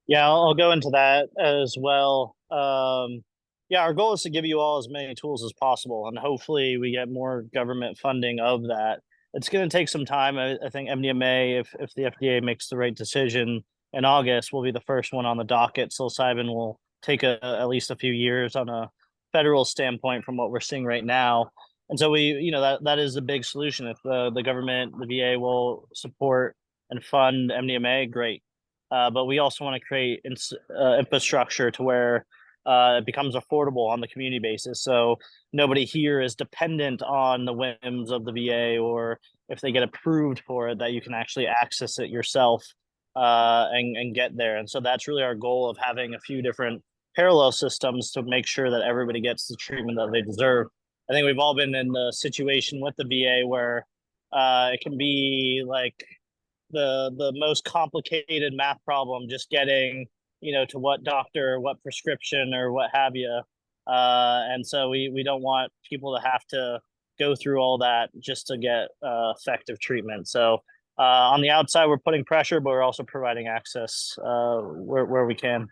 Yeah, I'll go into that as well. Yeah, our goal is to give you all as many tools as possible, and hopefully we get more government funding of that. It's going to take some time. I think MDMA, if the FDA makes the right decision in August, will be the first one on the docket. Psilocybin will take at least a few years on a federal standpoint from what we're seeing right now. And so that is a big solution. If the government, the VA will support and fund MDMA, great. But we also want to create infrastructure to where it becomes affordable on the community basis. So nobody here is dependent on the whims of the VA, or if they get approved for it, that you can actually access it yourself and get there. And so that's really our goal of having a few different parallel systems to make sure that everybody gets the treatment that they deserve. I think we've all been in the situation with the VA where it can be like the most complicated math problem, just getting to what doctor, what prescription, or what have you. And so we don't want people to have to go through all that just to get effective treatment. So on the outside, we're putting pressure, but we're also providing access where we can.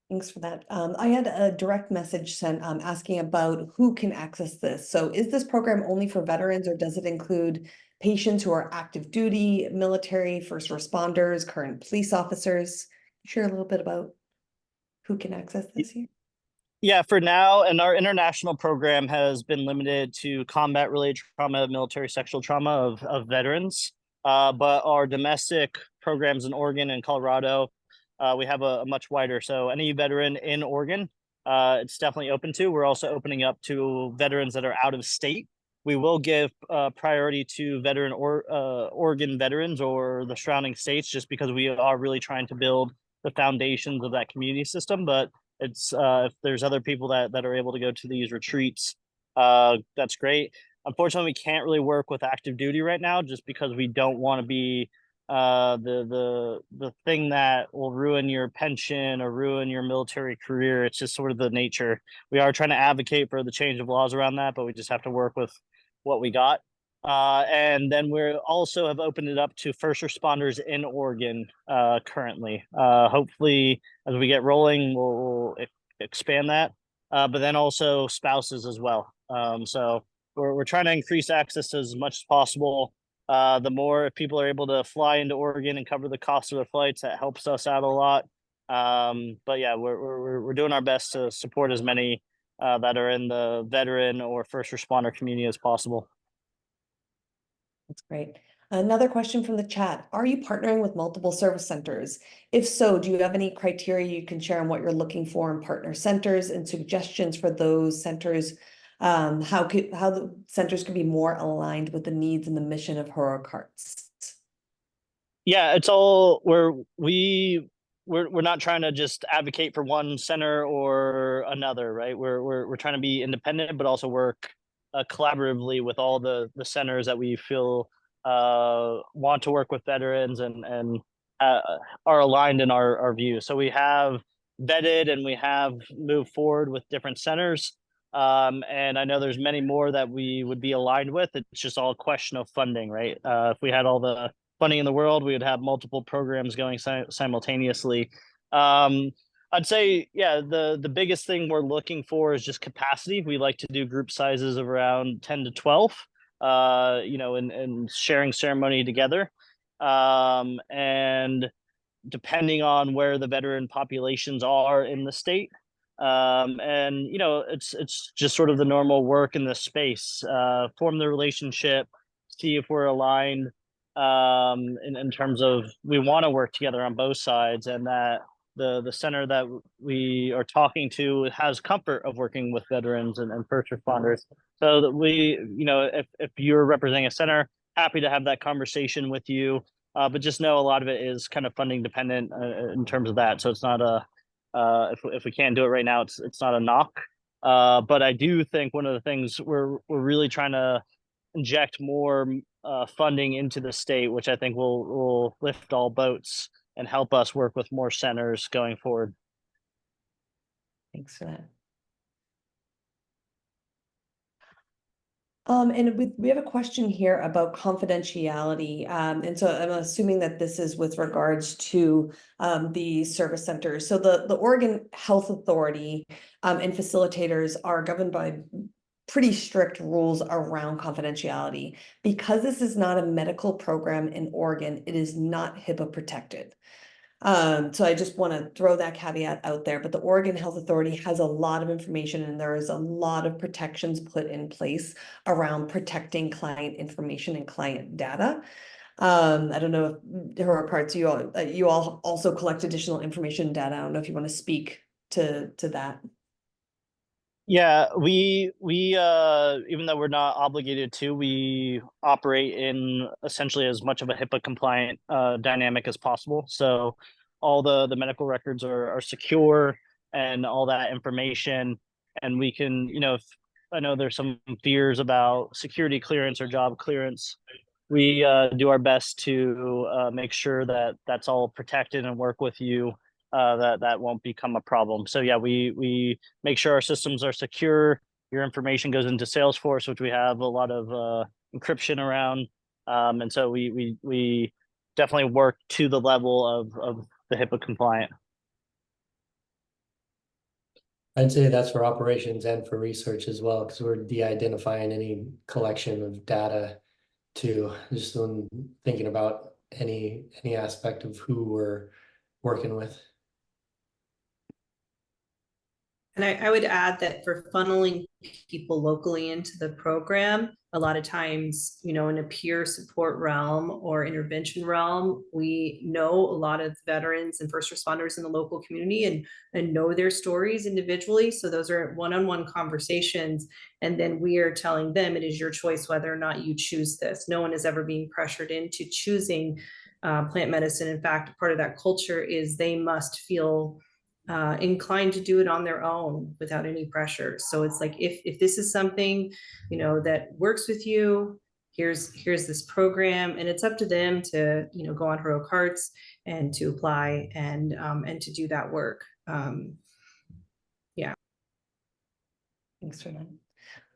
Thanks for that. I had a direct message sent asking about who can access this. So is this program only for veterans, or does it include patients who are active duty, military, first responders, current police officers? Share a little bit about who can access this here. Yeah, for now, and our international program has been limited to combat-related trauma, military sexual trauma of veterans. But our domestic programs in Oregon and Colorado, we have a much wider. So any veteran in Oregon, it's definitely open to. We're also opening up to veterans that are out of state. We will give priority to Oregon veterans or the surrounding states, just because we are really trying to build the foundations of that community system. But it's if there's other people that are able to go to these retreats, that's great. Unfortunately, we can't really work with active duty right now, just because we don't want to be the thing that will ruin your pension or ruin your military career. It's just sort of the nature. We are trying to advocate for the change of laws around that, but we just have to work with what we got. And then we also have opened it up to first responders in Oregon currently. Hopefully, as we get rolling, we'll expand that. But then also spouses as well. So we're trying to increase access to as much as possible. The more people are able to fly into Oregon and cover the cost of their flights, that helps us out a lot. But yeah, we're doing our best to support as many that are in the veteran or first responder community as possible. That's great. Another question from the chat. Are you partnering with multiple service centers? If so, do you have any criteria you can share on what you're looking for in partner centers and suggestions for those centers? How the centers could be more aligned with the needs and the mission of Heroic Hearts? Yeah, it's all we're not trying to just advocate for one center or another, right? We're trying to be independent, but also work collaboratively with all the centers that we feel want to work with veterans and are aligned in our view. So we have vetted and we have moved forward with different centers. And I know there's many more that we would be aligned with. It's just all a question of funding, right? If we had all the funding in the world, we would have multiple programs going simultaneously. I'd say, yeah, the biggest thing we're looking for is just capacity. We like to do group sizes of around 10 to 12, and sharing ceremony together. And depending on where the veteran populations are in the state. And it's just sort of the normal work in the space, form the relationship, see if we're aligned. in terms of we want to work together on both sides, and that the center that we are talking to has comfort of working with veterans and first responders. So that we, if you're representing a center, happy to have that conversation with you. But just know a lot of it is kind of funding dependent in terms of that. So it's not a if we can't do it right now, it's not a knock. But I do think one of the things we're really trying to inject more funding into the state, which I think will lift all boats and help us work with more centers going forward. Thanks for that. And we have a question here about confidentiality. And so I'm assuming that this is with regards to the service centers. So the Oregon Health Authority and facilitators are governed by pretty strict rules around confidentiality. Because this is not a medical program in Oregon, it is not HIPAA protected. So I just want to throw that caveat out there, but the Oregon Health Authority has a lot of information and there is a lot of protections put in place around protecting client information and client data. I don't know if heroic hearts, you all also collect additional information data. I don't know if you want to speak to that. Yeah, we even though we're not obligated to, we operate in essentially as much of a HIPAA compliant dynamic as possible. So all the medical records are secure and all that information, and we can, if I know there's some fears about security clearance or job clearance, we do our best to make sure that that's all protected and work with you. That won't become a problem. So yeah, we make sure our systems are secure. Your information goes into Salesforce, which we have a lot of encryption around, and so we definitely work to the level of the HIPAA compliant. I'd say that's for operations and for research as well, because we're de-identifying any collection of data too. Just when thinking about any aspect of who we're working with. And I would add that for funneling people locally into the program, a lot of times, in a peer support realm or intervention realm, we know a lot of veterans and first responders in the local community and know their stories individually. So those are one-on-one conversations. And then we are telling them it is your choice whether or not you choose this. No one is ever being pressured into choosing plant medicine. In fact, part of that culture is they must feel inclined to do it on their own without any pressure. So it's like, if this is something, that works with you, here's this program, and it's up to them to, go on Heroic Hearts and to apply and to do that work. Yeah. Thanks for that.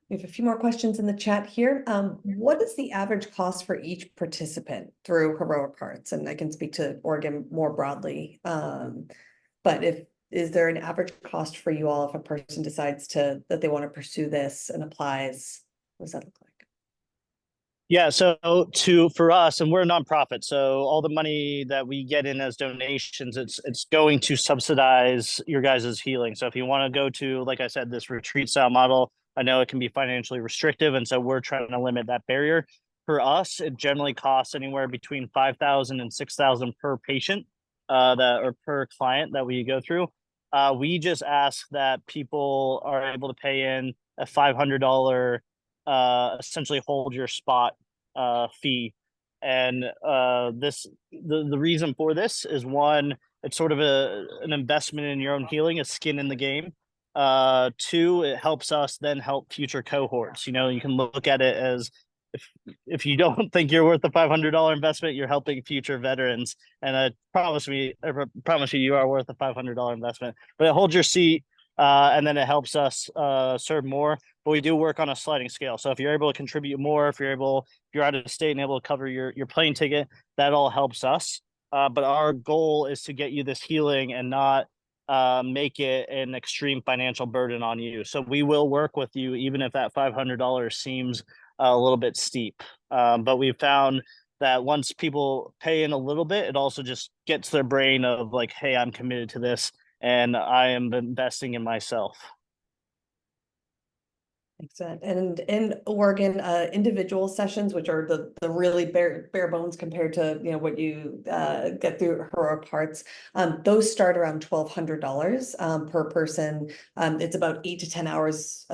We have a few more questions in the chat here. What is the average cost for each participant through Heroic Hearts? And I can speak to Oregon more broadly. But is there an average cost for you all if a person decides that they want to pursue this and applies? What does that look like? Yeah, so for us, and we're a nonprofit, so all the money that we get in as donations, it's going to subsidize your guys' healing. So if you want to go to, like I said, this retreat style model, I know it can be financially restrictive, and so we're trying to limit that barrier. For us, it generally costs anywhere between $5,000 and $6,000 per patient, or per client that we go through. We just ask that people are able to pay in a $500 essentially hold your spot fee. And the reason for this is, one, it's sort of an investment in your own healing, a skin in the game. Two, it helps us then help future cohorts. You can look at it as, if you don't think you're worth the $500 investment, you're helping future veterans. And I promise you, you are worth the $500 investment. But it holds your seat, and then it helps us serve more. But we do work on a sliding scale. So if you're able to contribute more, if you're out of state and able to cover your plane ticket, that all helps us. But our goal is to get you this healing and not make it an extreme financial burden on you. So we will work with you, even if that $500 seems a little bit steep. But we've found that once people pay in a little bit, it also just gets their brain of like, hey, I'm committed to this and I am investing in myself. Excellent. And in Oregon, individual sessions, which are the really bare bones compared to what you get through Heroic Hearts, those start around $1,200 per person. It's about 8 to 10 hours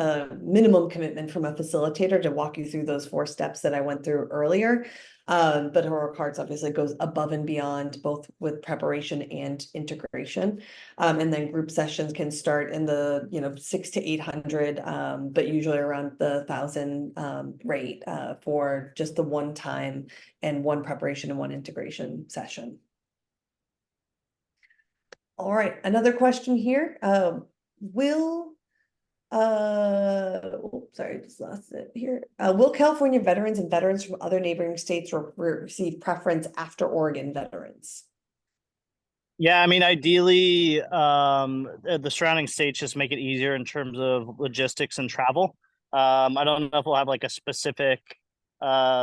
minimum commitment from a facilitator to walk you through those 4 steps that I went through earlier. But Heroic Hearts obviously goes above and beyond, both with preparation and integration. And then group sessions can start in the 600 to 800, but usually around the 1,000 rate for just the one time and one preparation and one integration session. All right, another question here. Sorry, just lost it here. Will California veterans and veterans from other neighboring states receive preference after Oregon veterans? Yeah, I mean, ideally, the surrounding states just make it easier in terms of logistics and travel. I don't know if we'll have like a specific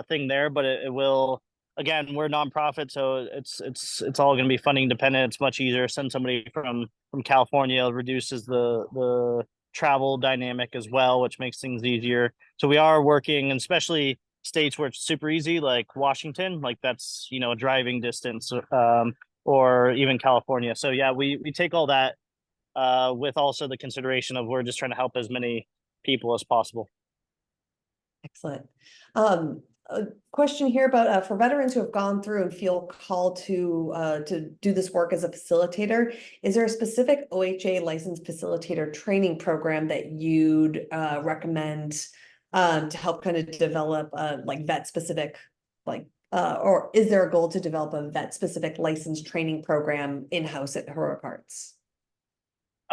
thing there, but it will. Again, we're a nonprofit, so it's all going to be funding dependent. It's much easier to send somebody from California. It reduces the travel dynamic as well, which makes things easier. So we are working, and especially states where it's super easy, like Washington, like that's a driving distance. Or even California. So yeah, we take all that with also the consideration of we're just trying to help as many people as possible. Excellent. A question here about for veterans who have gone through and feel called to do this work as a facilitator, is there a specific OHA licensed facilitator training program that you'd recommend to help kind of develop like vet specific or is there a goal to develop a vet specific licensed training program in-house at Heroic Hearts?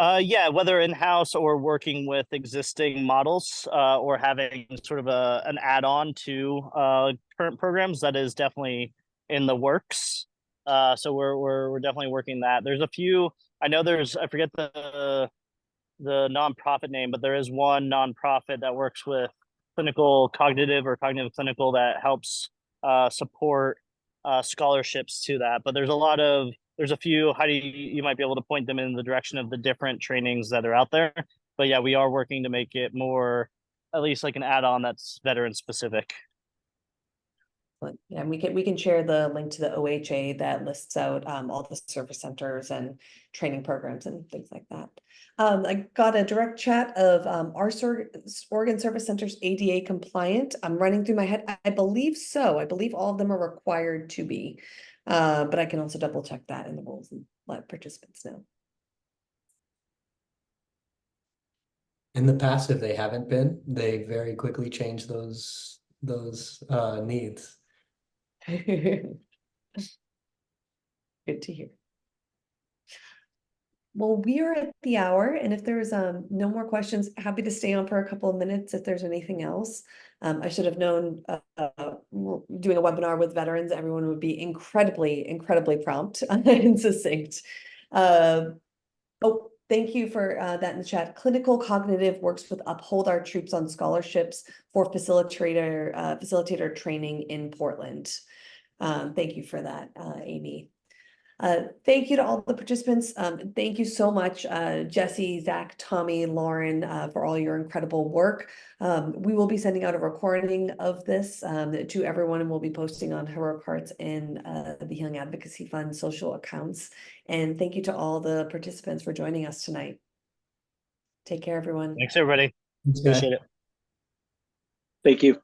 Yeah, whether in-house or working with existing models or having sort of an add-on to current programs, that is definitely in the works. So we're definitely working that. There's a few. I know I forget the nonprofit name, but there is one nonprofit that works with cognitive clinical that helps support scholarships to that. But there's a few. Heidi, you might be able to point them in the direction of the different trainings that are out there. But yeah, we are working to make it more, at least like an add-on that's veteran specific. And we can share the link to the OHA that lists out all the service centers and training programs and things like that. I got a direct chat of our Oregon Service Centers ADA compliant. I'm running through my head. I believe so. I believe all of them are required to be, but I can also double check that in the rules and let participants know. In the past, if they haven't been, they very quickly change those needs. Good to hear. Well, we are at the hour, and if there's no more questions, happy to stay on for a couple of minutes if there's anything else. I should have known doing a webinar with veterans, everyone would be incredibly prompt and succinct. Oh, thank you for that in the chat. Clinical Cognitive works with Uphold Our Troops on scholarships for facilitator training in Portland. Thank you for that, Amy. Thank you to all the participants. Thank you so much, Jesse, Zach, Tommy, Lauren, for all your incredible work. We will be sending out a recording of this to everyone, and we'll be posting on Heroic Hearts and the Healing Advocacy Fund social accounts. And thank you to all the participants for joining us tonight. Take care, everyone. Thanks, everybody. Thanks, Appreciate it. Thank you.